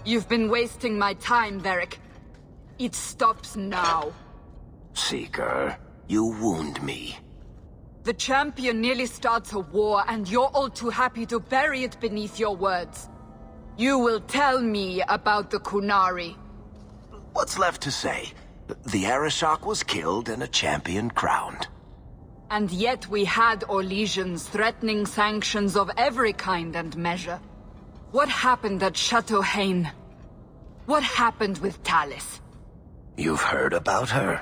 You've been wasting my time, Varric. It stops now. Seeker, you wound me. The champion nearly starts a war, and you're all too happy to bury it beneath your words. You will tell me about the Qunari. What's left to say? The Arishok was killed and a champion crowned. And yet we had Orlesians threatening sanctions of every kind and measure. What happened at Chateau Hain? What happened with Talis? You've heard about her?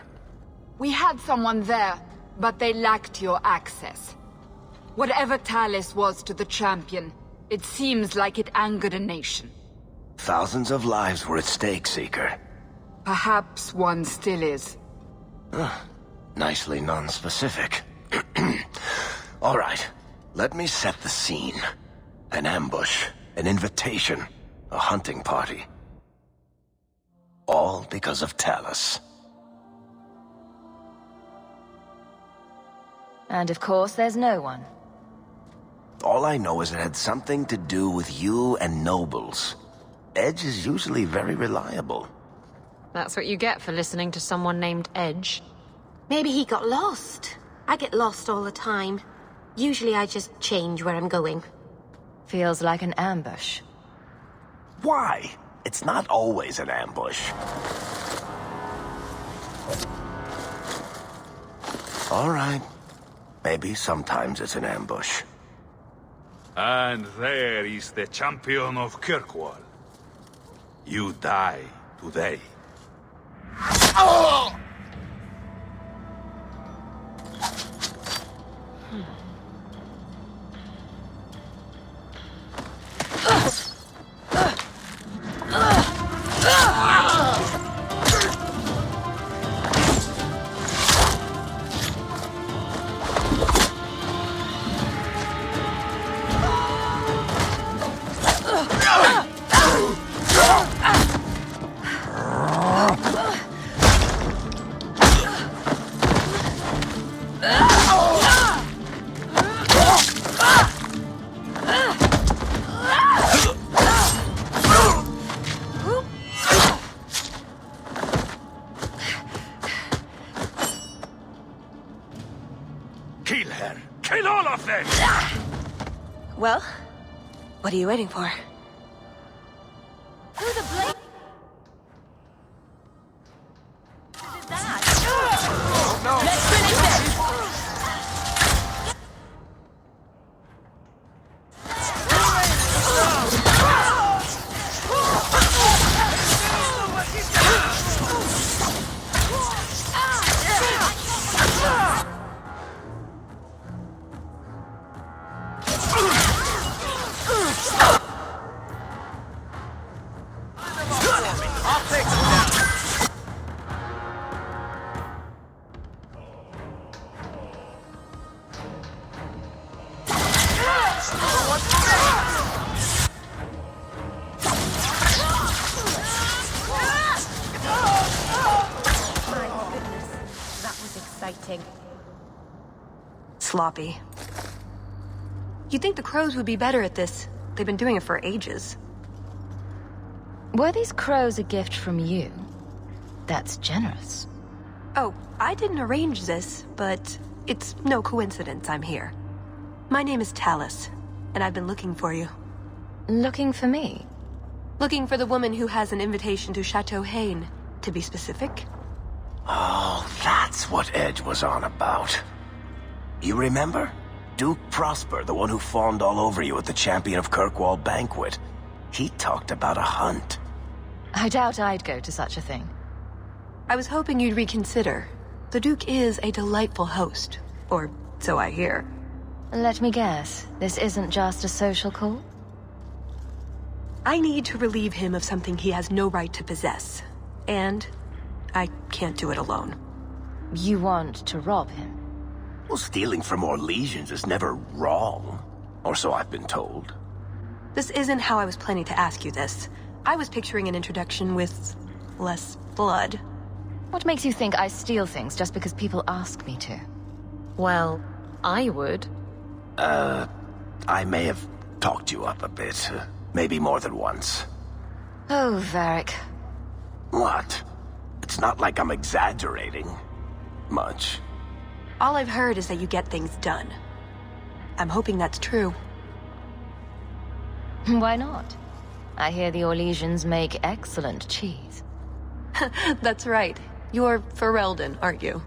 We had someone there, but they lacked your access. Whatever Talis was to the champion, it seems like it angered a nation. Thousands of lives were at stake, Seeker. Perhaps one still is. Nicely non-specific. All right, let me set the scene. An ambush, an invitation, a hunting party. All because of Talis. And of course, there's no one. All I know is it had something to do with you and nobles. Edge is usually very reliable. That's what you get for listening to someone named Edge. Maybe he got lost. I get lost all the time. Usually I just change where I'm going. Feels like an ambush. Why? It's not always an ambush. All right. Maybe sometimes it's an ambush. And there is the champion of Kirkwall. You die today. Oh! Kill her! Kill all of them! Well, what are you waiting for? Who the blade? Let's finish this! Sloppy. You'd think the crows would be better at this. They've been doing it for ages. Were these crows a gift from you? That's generous. Oh, I didn't arrange this, but it's no coincidence I'm here. My name is Talis, and I've been looking for you. Looking for me? Looking for the woman who has an invitation to Chateau Hain, to be specific. Oh, that's what Edge was on about. You remember? Duke Prosper, the one who fawned all over you at the Champion of Kirkwall banquet. He talked about a hunt. I doubt I'd go to such a thing. I was hoping you'd reconsider. The Duke is a delightful host, or so I hear. Let me guess, this isn't just a social call? I need to relieve him of something he has no right to possess. And I can't do it alone. You want to rob him? Well, stealing from Orlesians is never wrong. Or so I've been told. This isn't how I was planning to ask you this. I was picturing an introduction with less blood. What makes you think I steal things just because people ask me to? Well, I would. I may have talked you up a bit. Maybe more than once. Oh, Varric. What? It's not like I'm exaggerating. Much. All I've heard is that you get things done. I'm hoping that's true. Why not? I hear the Orlesians make excellent cheese. That's right. You're Ferelden, aren't you?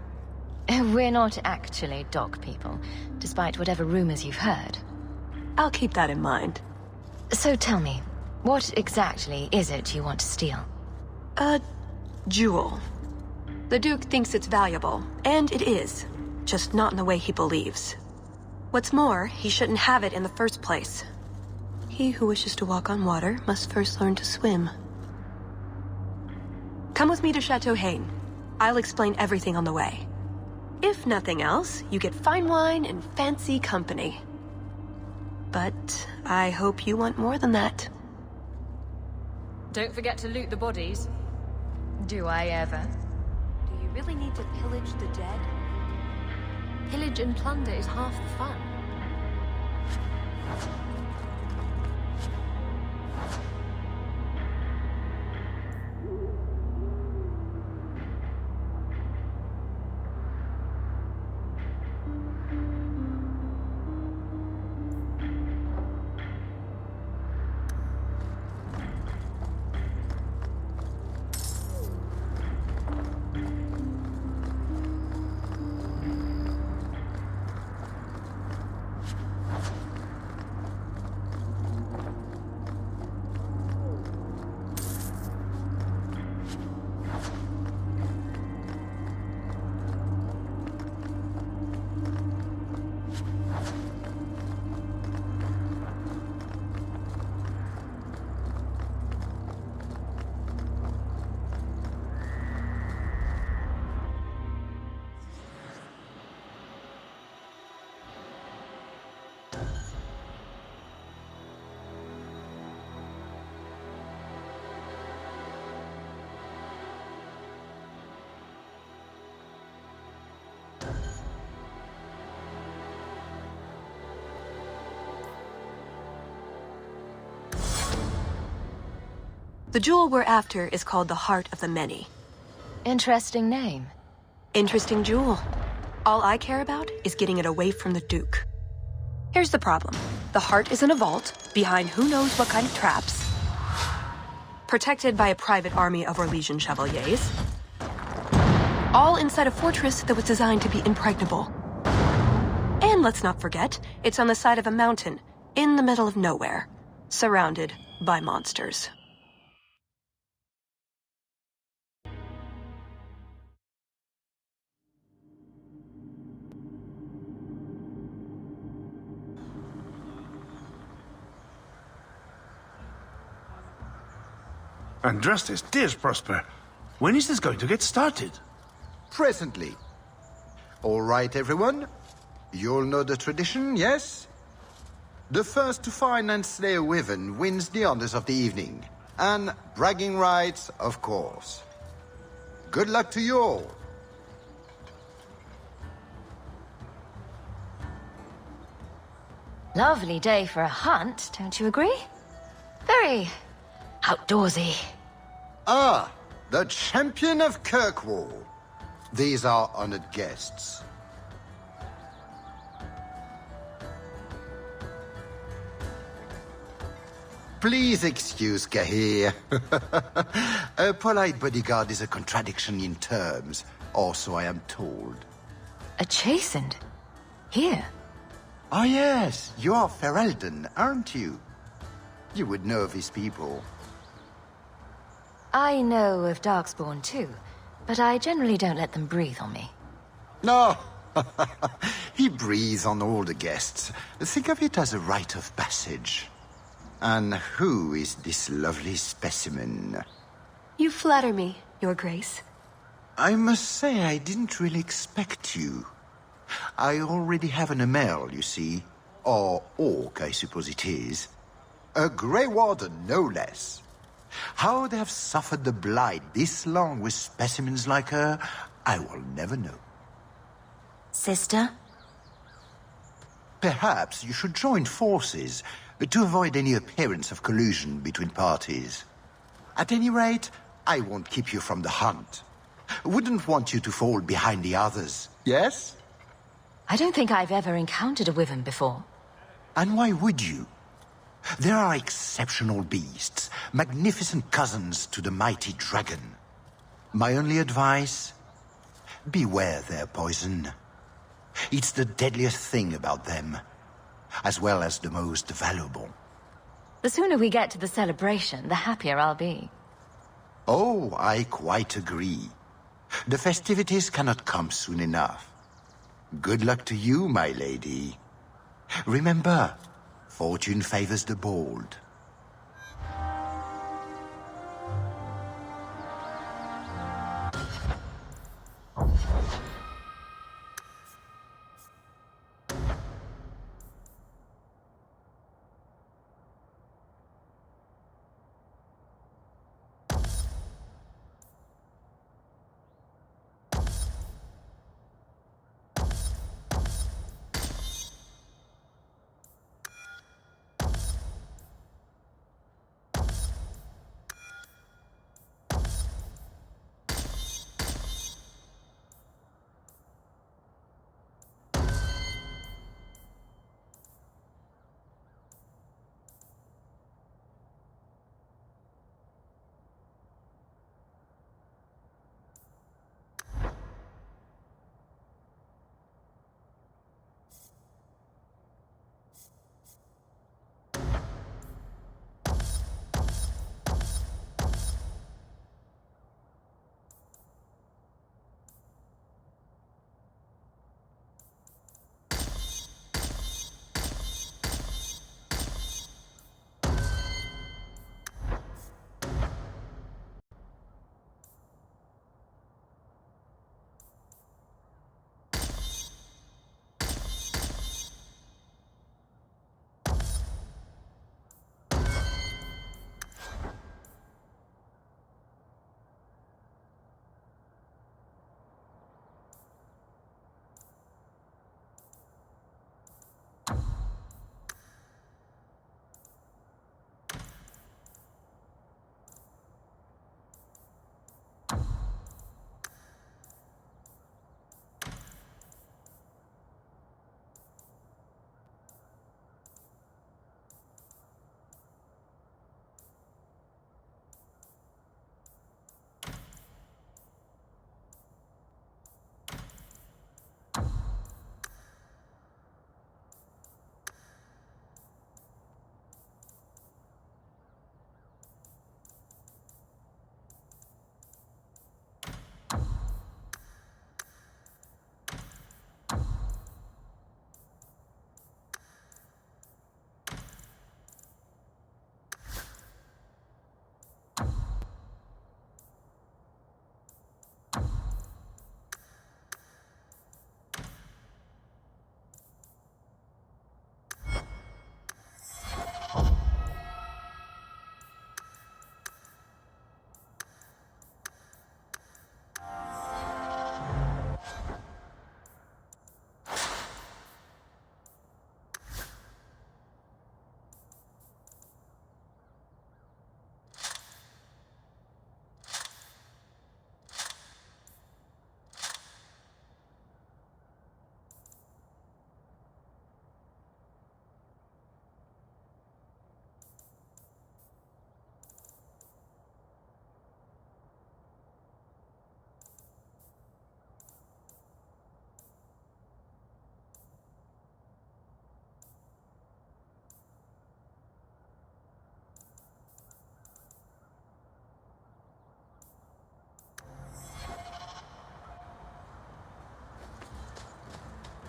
We're not actually dog people, despite whatever rumors you've heard. I'll keep that in mind. So tell me, what exactly is it you want to steal? A jewel. The Duke thinks it's valuable, and it is. Just not in the way he believes. What's more, he shouldn't have it in the first place. He who wishes to walk on water must first learn to swim. Come with me to Chateau Hain. I'll explain everything on the way. If nothing else, you get fine wine and fancy company. But I hope you want more than that. Don't forget to loot the bodies. Do I ever? Do you really need to pillage the dead? Pillage and plunder is half the fun. The jewel we're after is called the Heart of the Many. Interesting name. Interesting jewel. All I care about is getting it away from the Duke. Here's the problem. The heart is in a vault, behind who knows what kind of traps. Protected by a private army of Orlesian chevaliers. All inside a fortress that was designed to be impregnable. And let's not forget, it's on the side of a mountain, in the middle of nowhere, surrounded by monsters. And Justice, dear Prosper, when is this going to get started? Presently. All right, everyone. You'll know the tradition, yes? The first to find and slay a wyvern wins the honors of the evening. And bragging rights, of course. Good luck to you all. Lovely day for a hunt, don't you agree? Very outdoorsy. Ah, the champion of Kirkwall. These are honored guests. Please excuse Kahir. A polite bodyguard is a contradiction in terms, or so I am told. A chastened? Here? Ah yes, you are Ferelden, aren't you? You would know of his people. I know of Darkspawn too, but I generally don't let them breathe on me. No, he breathes on all the guests. Think of it as a rite of passage. And who is this lovely specimen? You flatter me, Your Grace. I must say I didn't really expect you. I already have an Emel, you see. Or orc, I suppose it is. A Grey Warden, no less. How they have suffered the blight this long with specimens like her, I will never know. Sister? Perhaps you should join forces to avoid any appearance of collusion between parties. At any rate, I won't keep you from the hunt. Wouldn't want you to fall behind the others, yes? I don't think I've ever encountered a wyvern before. And why would you? There are exceptional beasts, magnificent cousins to the mighty dragon. My only advice? Beware their poison. It's the deadliest thing about them, as well as the most valuable. The sooner we get to the celebration, the happier I'll be. Oh, I quite agree. The festivities cannot come soon enough. Good luck to you, my lady. Remember, fortune favors the bold.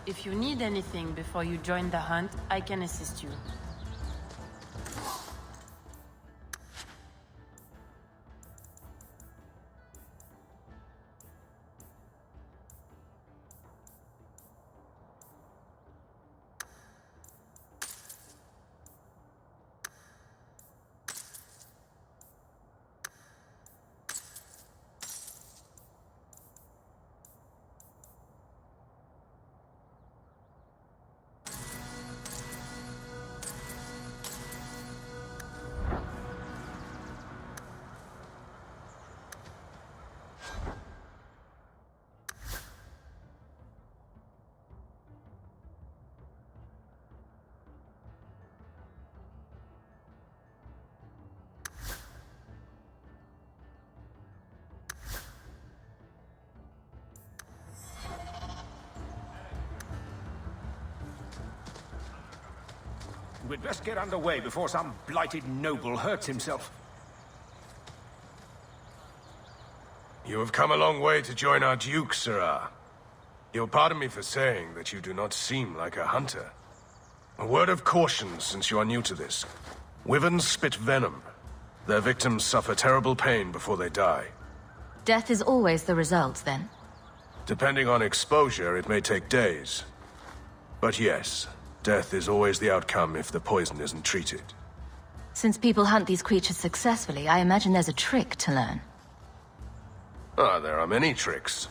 If you need anything before you join the hunt, I can assist you. We'd best get underway before some blighted noble hurts himself. You have come a long way to join our Duke, Sirrah. You'll pardon me for saying that you do not seem like a hunter. A word of caution since you are new to this. Wyverns spit venom. Their victims suffer terrible pain before they die. Death is always the result, then? Depending on exposure, it may take days. But yes, death is always the outcome if the poison isn't treated. Since people hunt these creatures successfully, I imagine there's a trick to learn. Ah, there are many tricks.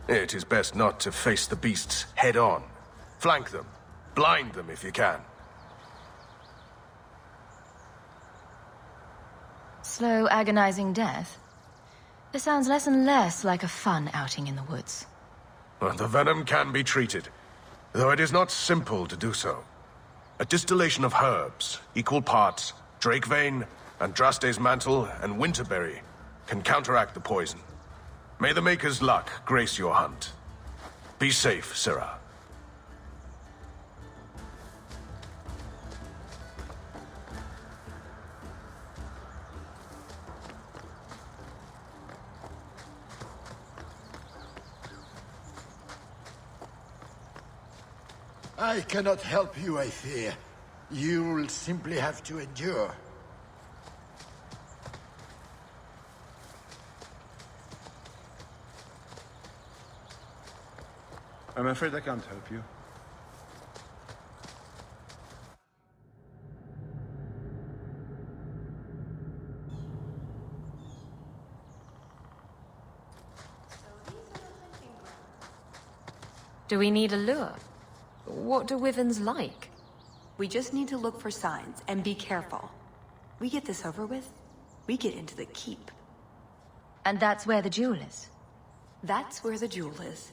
It is best not to face the beasts head-on. Flank them. Blind them if you can. Slow, agonizing death? This sounds less and less like a fun outing in the woods. Well, the venom can be treated, though it is not simple to do so. A distillation of herbs, equal parts, drake vein, andraste's mantle, and winterberry, can counteract the poison. May the Maker's luck grace your hunt. Be safe, Sirrah. I cannot help you, I fear. You'll simply have to endure. I'm afraid I can't help you. Do we need a lure? What do wyverns like? We just need to look for signs and be careful. We get this over with, we get into the keep. And that's where the jewel is? That's where the jewel is.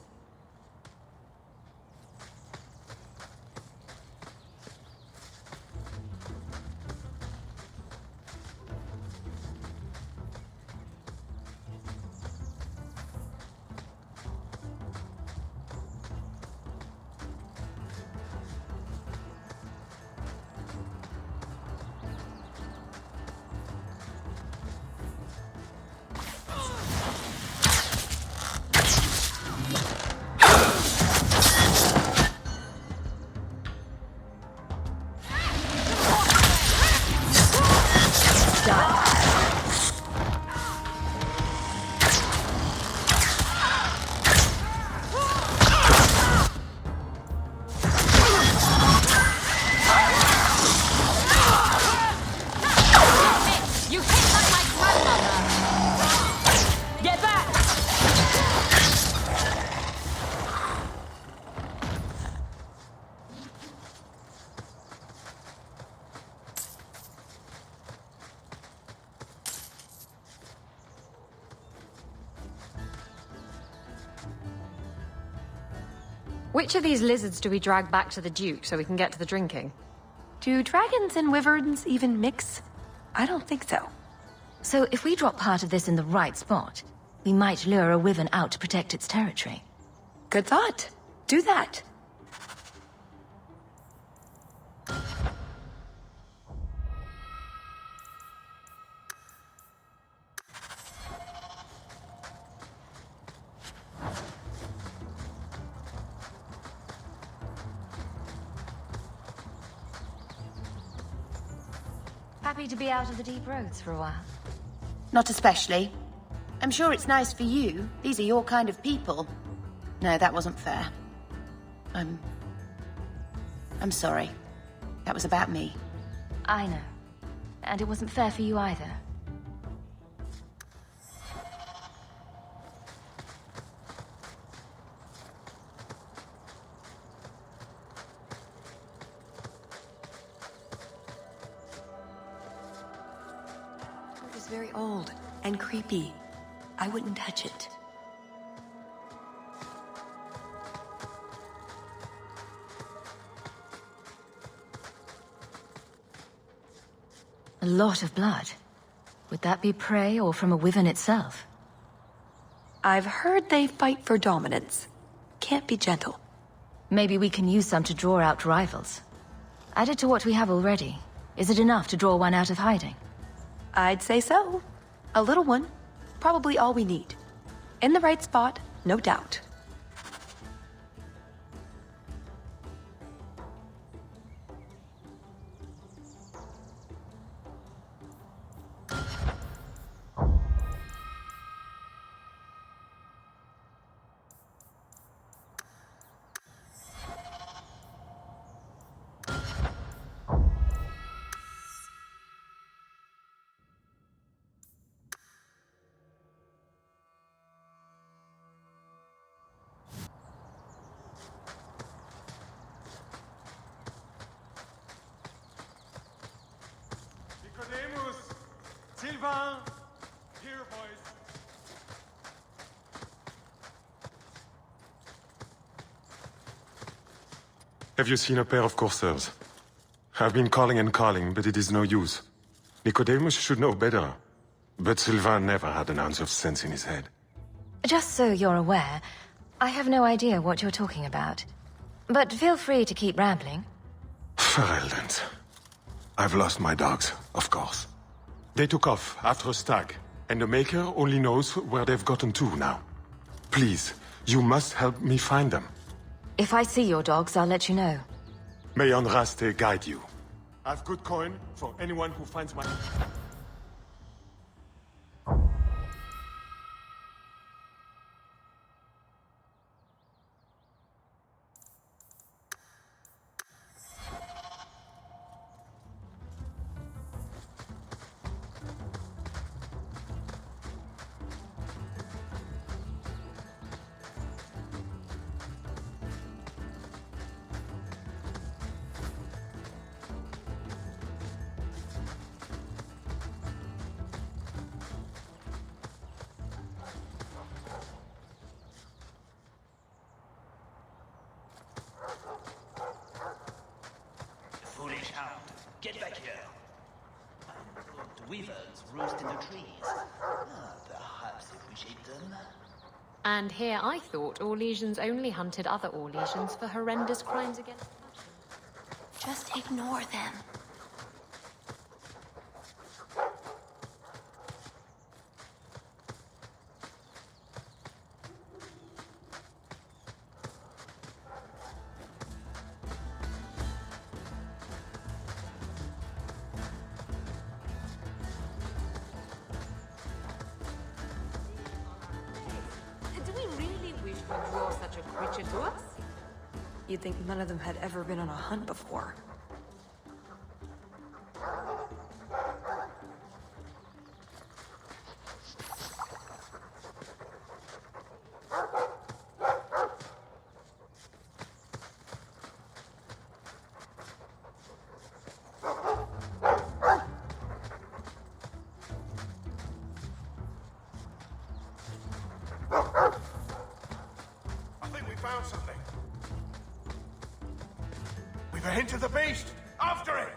Which of these lizards do we drag back to the Duke so we can get to the drinking? Do dragons and wyverns even mix? I don't think so. So if we drop part of this in the right spot, we might lure a wyvern out to protect its territory. Good thought. Do that. Happy to be out of the deep roads for a while. Not especially. I'm sure it's nice for you. These are your kind of people. No, that wasn't fair. I'm sorry. That was about me. I know. And it wasn't fair for you either. It was very old and creepy. I wouldn't touch it. A lot of blood. Would that be prey or from a wyvern itself? I've heard they fight for dominance. Can't be gentle. Maybe we can use some to draw out rivals. Added to what we have already, is it enough to draw one out of hiding? I'd say so. A little one. Probably all we need. In the right spot, no doubt. Sylvain! Here, boys. Have you seen a pair of coursers? I've been calling and calling, but it is no use. Nicodemus should know better. But Sylvain never had an ounce of sense in his head. Just so you're aware, I have no idea what you're talking about. But feel free to keep rambling. Ferelden's. I've lost my dogs, of course. They took off after a stag, and the Maker only knows where they've gotten to now. Please, you must help me find them. If I see your dogs, I'll let you know. May Andraste guide you. I've good coin for anyone who finds my... Foolish hound, get back here. The weavers roost in the trees. Perhaps if we shape them. And here I thought Orlesians only hunted other Orlesians for horrendous crimes against fashion. Just ignore them. To us? You'd think none of them had ever been on a hunt before. Found something. We've a hint of the beast. After it!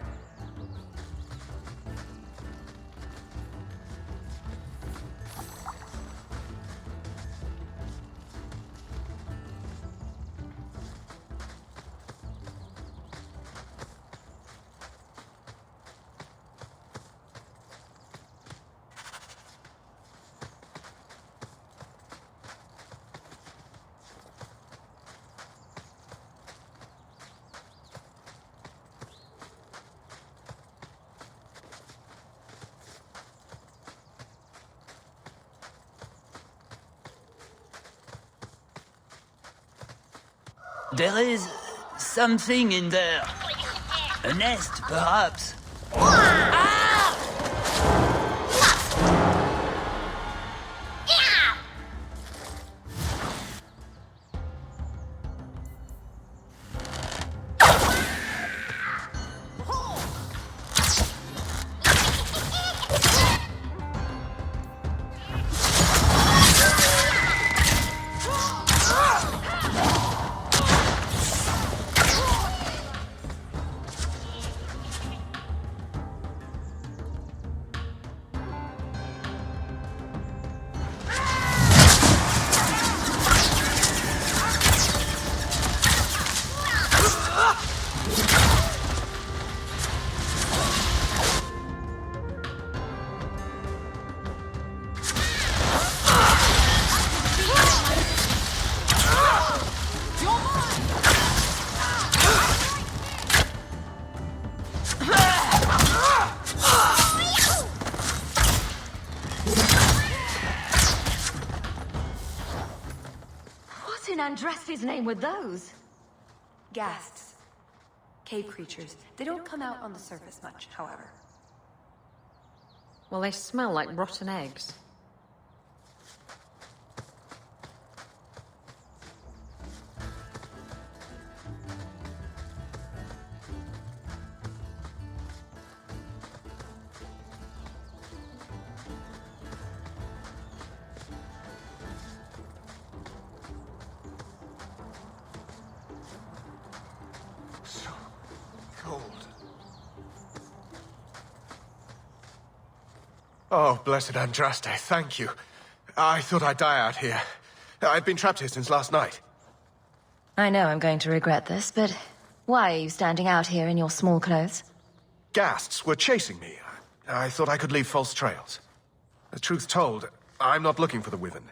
There is something in there. A nest, perhaps. Andraste's name with those? Ghasts. Cave creatures. They don't come out on the surface much, however. Well, they smell like rotten eggs. Oh, blessed Andraste, thank you. I thought I'd die out here. I've been trapped here since last night. I know I'm going to regret this, but why are you standing out here in your small clothes? Ghasts were chasing me. I thought I could leave false trails. The truth told, I'm not looking for the Wyvern.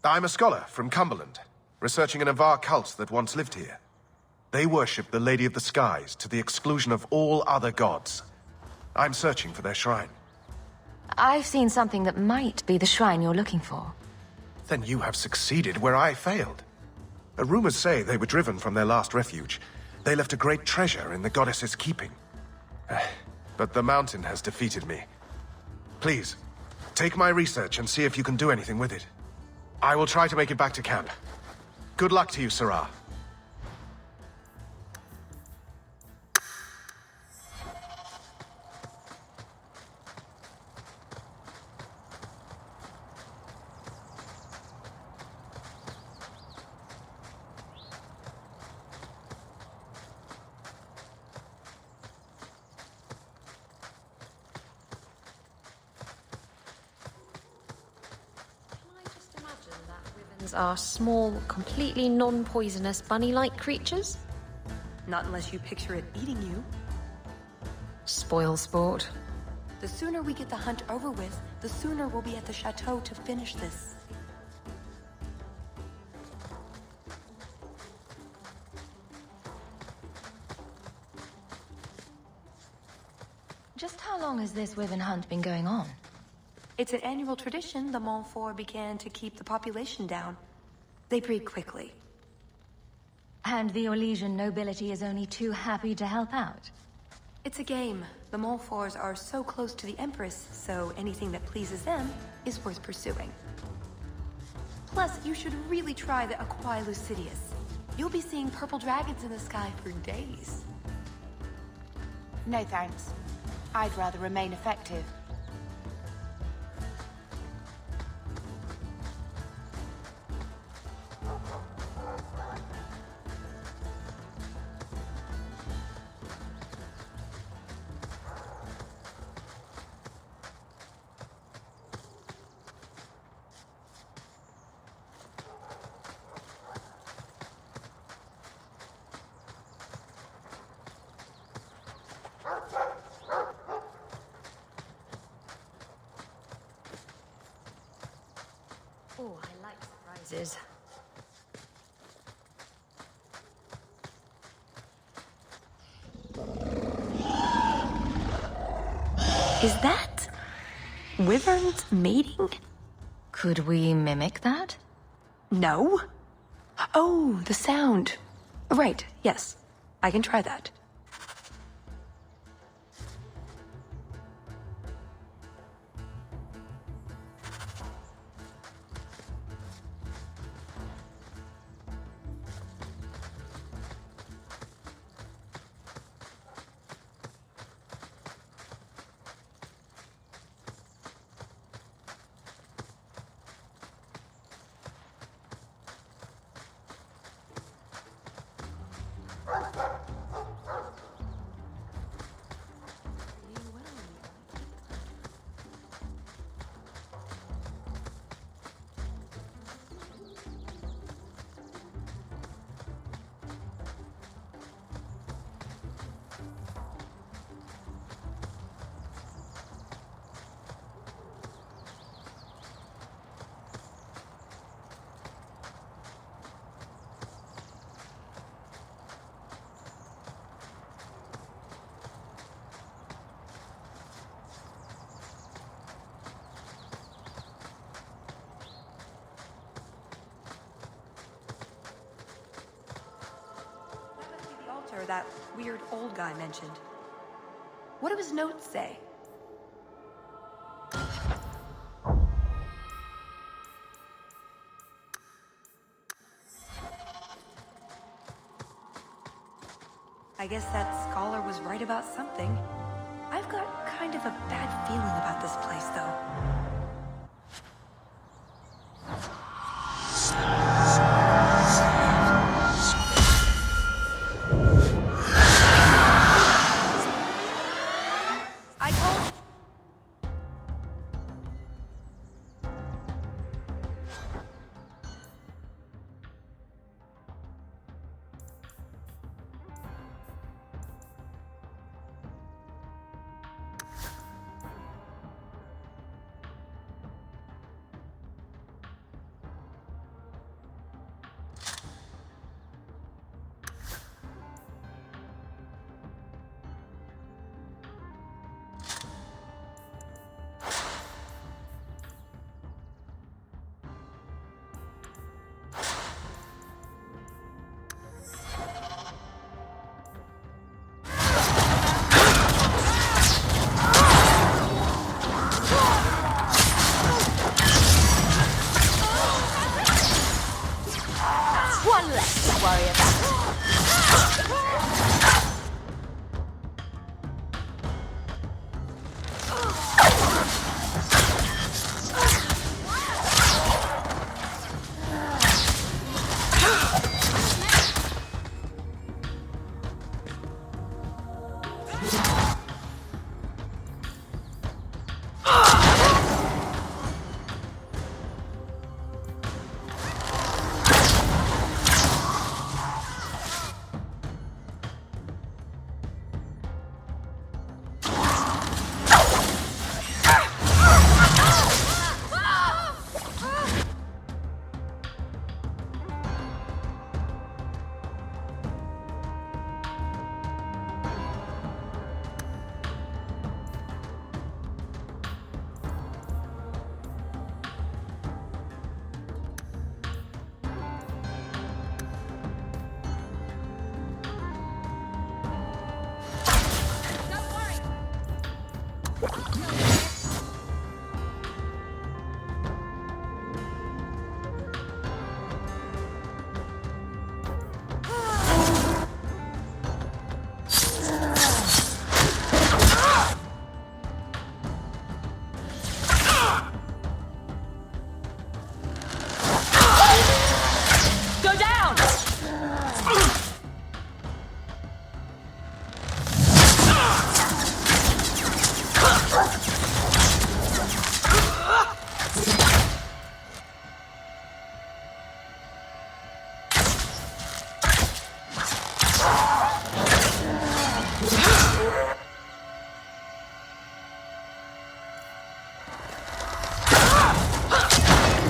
I'm a scholar from Cumberland, researching an Avar cult that once lived here. They worship the Lady of the Skies to the exclusion of all other gods. I'm searching for their shrine. I've seen something that might be the shrine you're looking for. Then you have succeeded where I failed. Rumors say they were driven from their last refuge. They left a great treasure in the goddess's keeping. But the mountain has defeated me. Please, take my research and see if you can do anything with it. I will try to make it back to camp. Good luck to you, Sarah. Are small, completely non-poisonous bunny-like creatures? Not unless you picture it eating you. Spoil sport. The sooner we get the hunt over with, the sooner we'll be at the chateau to finish this. Just how long has this Wyvern hunt been going on? It's an annual tradition the Montfort began to keep the population down. They breed quickly. And the Orlesian nobility is only too happy to help out? It's a game. The Montforts are so close to the Empress, so anything that pleases them is worth pursuing. Plus, you should really try the Aquae Lucidius. You'll be seeing purple dragons in the sky for days. No thanks. I'd rather remain effective. Oh, I like surprises. Is that wyverns mating? Could we mimic that? No. Oh, the sound. Right, yes. I can try that. scholar that weird old guy mentioned. What do his notes say? I guess that scholar was right about something. I've got kind of a bad feeling about this place, though. I told... One less to worry about.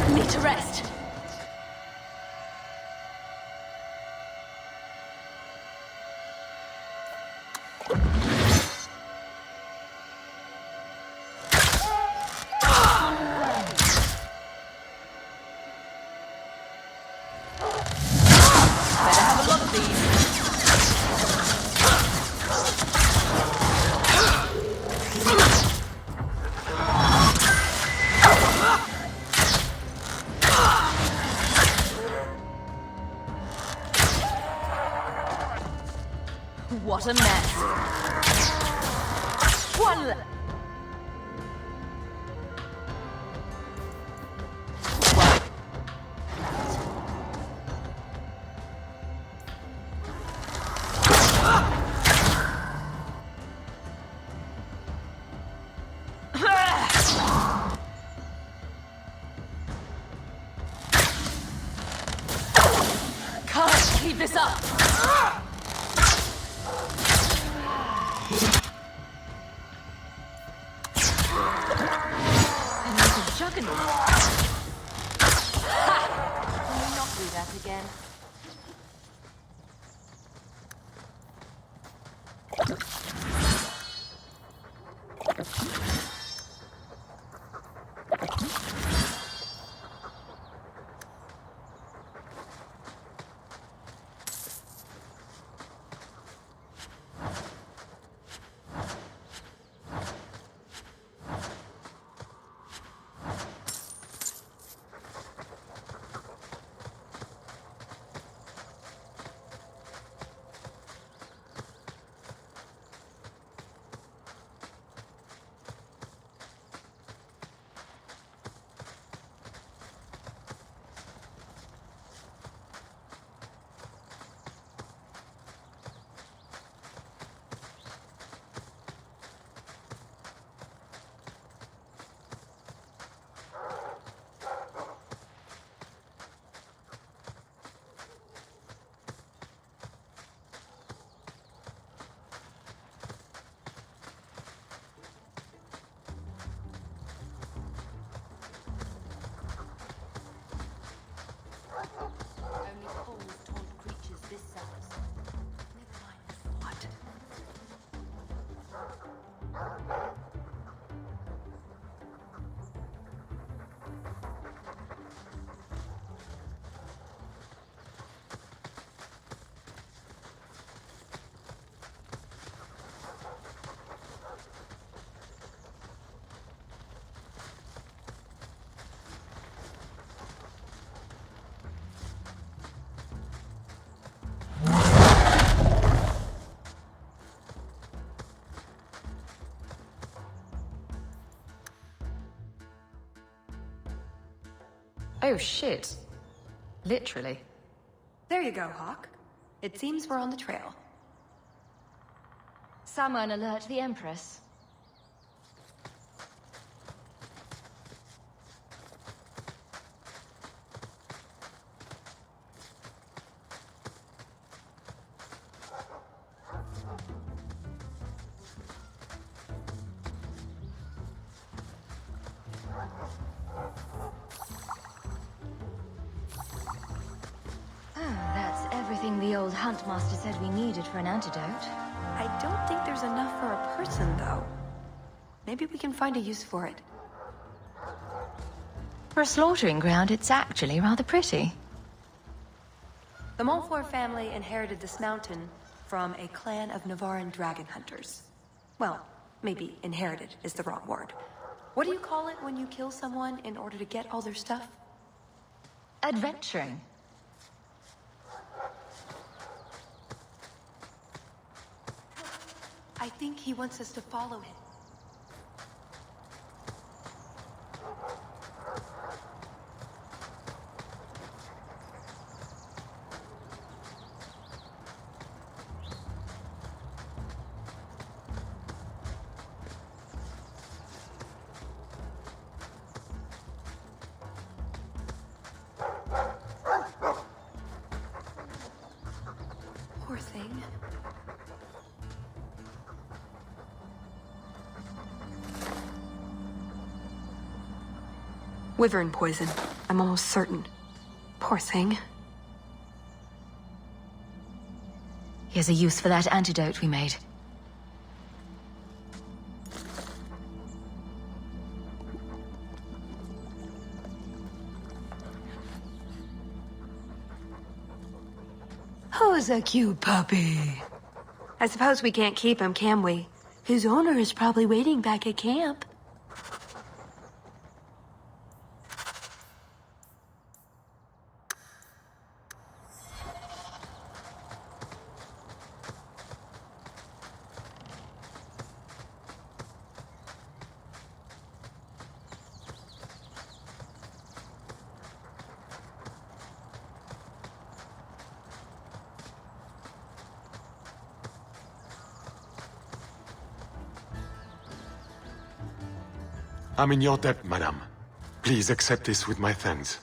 Need to rest. Better have a lot of these. What a mess. One left. Can't keep this up. Juggernaut. Ha! Can we not do that again? Oh shit. Literally. There you go, Hawk. It seems we're on the trail. Someone alert the Empress. The old Huntmaster said we needed for an antidote. I don't think there's enough for a person, though. Maybe we can find a use for it. For a slaughtering ground, it's actually rather pretty. The Montfort family inherited this mountain from a clan of Navarran dragon hunters. Well, maybe inherited is the wrong word. What do you call it when you kill someone in order to get all their stuff? Adventuring. I think he wants us to follow him. Poor thing. Wyvern poison. I'm almost certain. Poor thing. Here's a use for that antidote we made. Who's a cute puppy? I suppose we can't keep him, can we? His owner is probably waiting back at camp. I'm in your debt, madame. Please accept this with my thanks.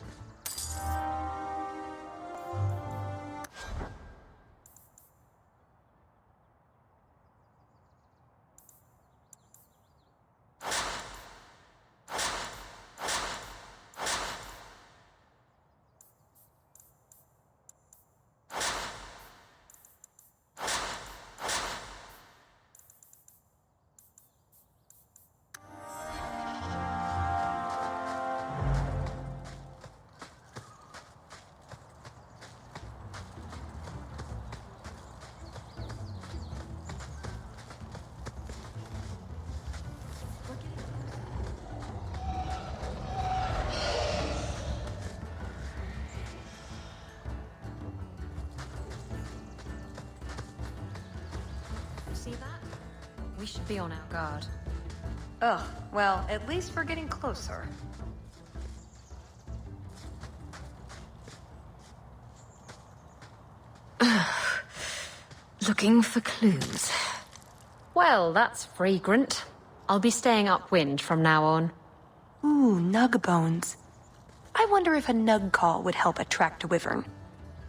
See that? We should be on our guard. Ugh, well, at least we're getting closer. Looking for clues. Well, that's fragrant. I'll be staying upwind from now on. Ooh, nug bones. I wonder if a nug call would help attract a wyvern.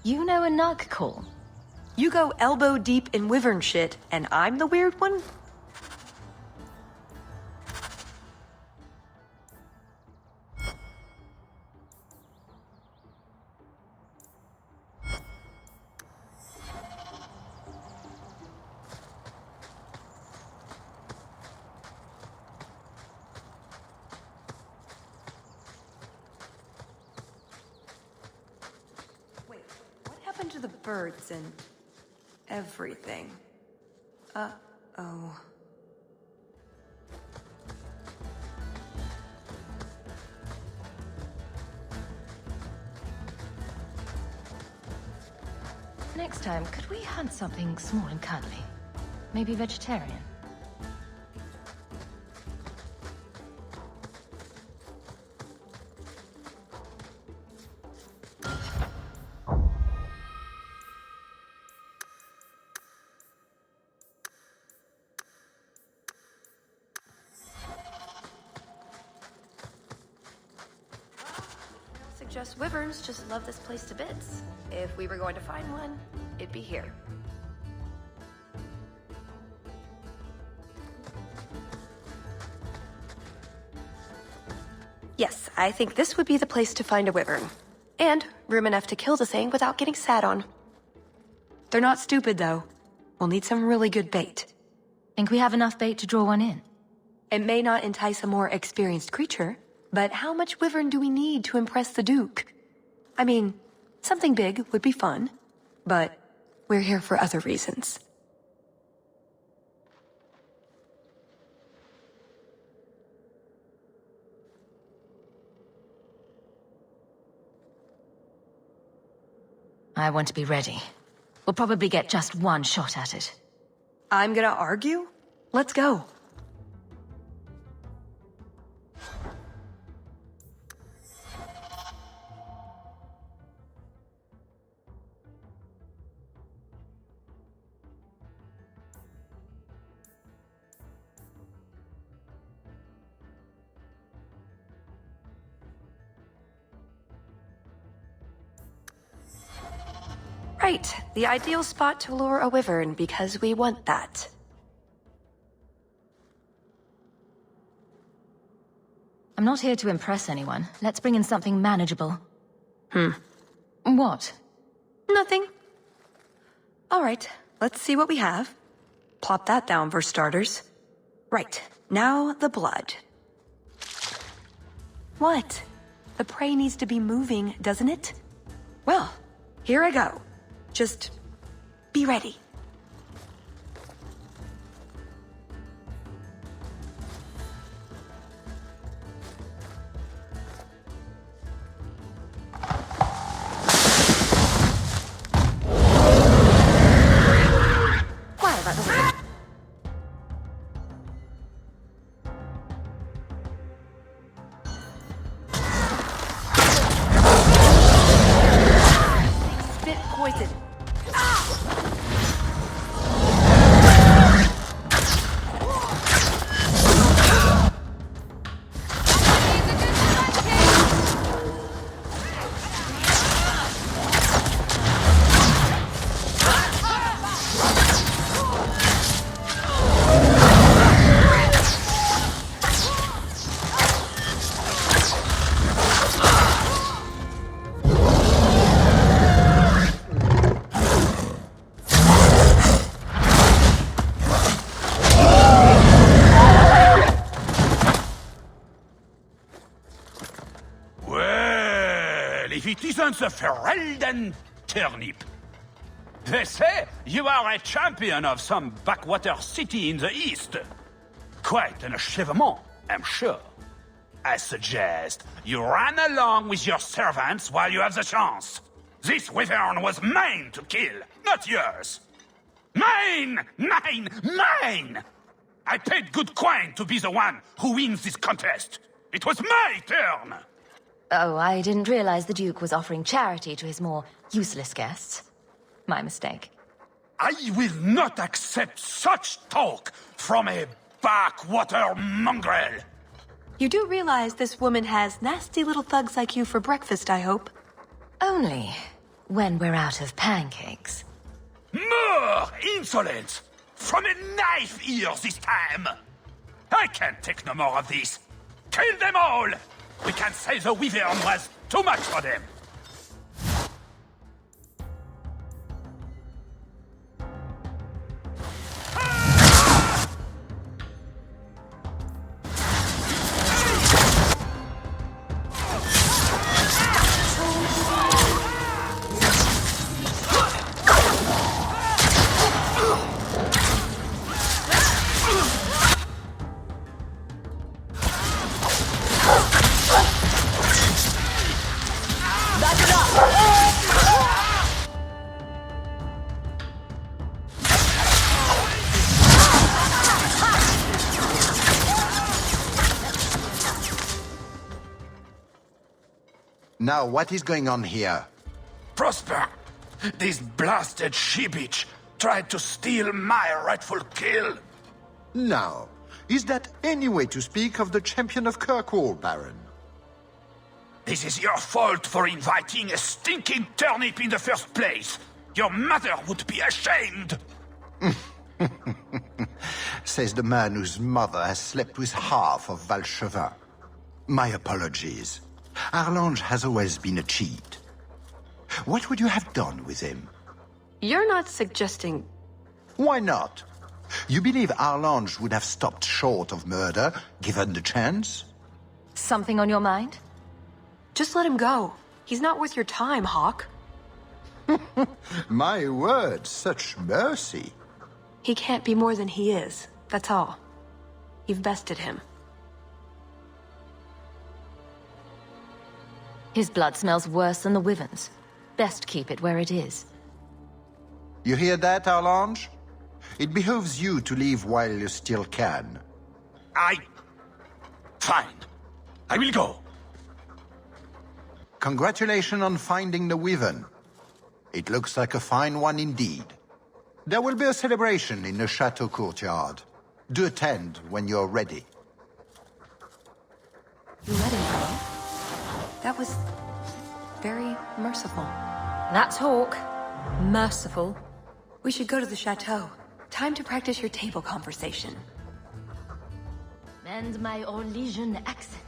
You know a nug call? You go elbow deep in wyvern shit, and I'm the weird one? Wait, what happened to the birds and everything? Uh-oh. Next time, could we hunt something small and cuddly? Maybe vegetarian? guess wyverns just love this place to bits. If we were going to find one, it'd be here. Yes, I think this would be the place to find a wyvern. And room enough to kill the thing without getting sat on. They're not stupid, though. We'll need some really good bait. Think we have enough bait to draw one in? It may not entice a more experienced creature, but how much wyvern do we need to impress the Duke? I mean, something big would be fun, but we're here for other reasons. I want to be ready. We'll probably get just one shot at it. I'm gonna argue? Let's go. Right, the ideal spot to lure a wyvern because we want that. I'm not here to impress anyone. Let's bring in something manageable. What? Nothing. Alright, let's see what we have. Plop that down for starters. Right, now the blood. What? The prey needs to be moving, doesn't it? Well, here I go. Just be ready. Wow, that doesn't... Spit poison. If it isn't the Ferelden turnip. They say you are a champion of some backwater city in the east. Quite an achievement, I'm sure. I suggest you run along with your servants while you have the chance. This wyvern was mine to kill, not yours. Mine! Mine! Mine! I paid good coin to be the one who wins this contest. It was my turn! Oh, I didn't realize the Duke was offering charity to his more useless guests. My mistake. I will not accept such talk from a backwater mongrel. You do realize this woman has nasty little thugs like you for breakfast, I hope? Only when we're out of pancakes. More insolence! From a knife ear this time! I can't take no more of this. Kill them all! We can't say the wyvern was too much for them. Now, what is going on here? Prosper! This blasted she-bitch tried to steal my rightful kill. Now, is that any way to speak of the champion of Kirkwall, Baron? This is your fault for inviting a stinking turnip in the first place. Your mother would be ashamed. Says the man whose mother has slept with half of Valchevin. My apologies. Arlange has always been a cheat. What would you have done with him? You're not suggesting... Why not? You believe Arlange would have stopped short of murder, given the chance? Something on your mind? Just let him go. He's not worth your time, Hawk. My word, such mercy. He can't be more than he is. That's all. You've bested him. His blood smells worse than the Wyvern's. Best keep it where it is. You hear that, Arlange? It behooves you to leave while you still can. Fine. I will go. Congratulations on finding the Wyvern. It looks like a fine one indeed. There will be a celebration in the chateau courtyard. Do attend when you're ready. You let him go? That was... very merciful. That's Hawk. Merciful. We should go to the chateau. Time to practice your table conversation. And my Orlesian accent.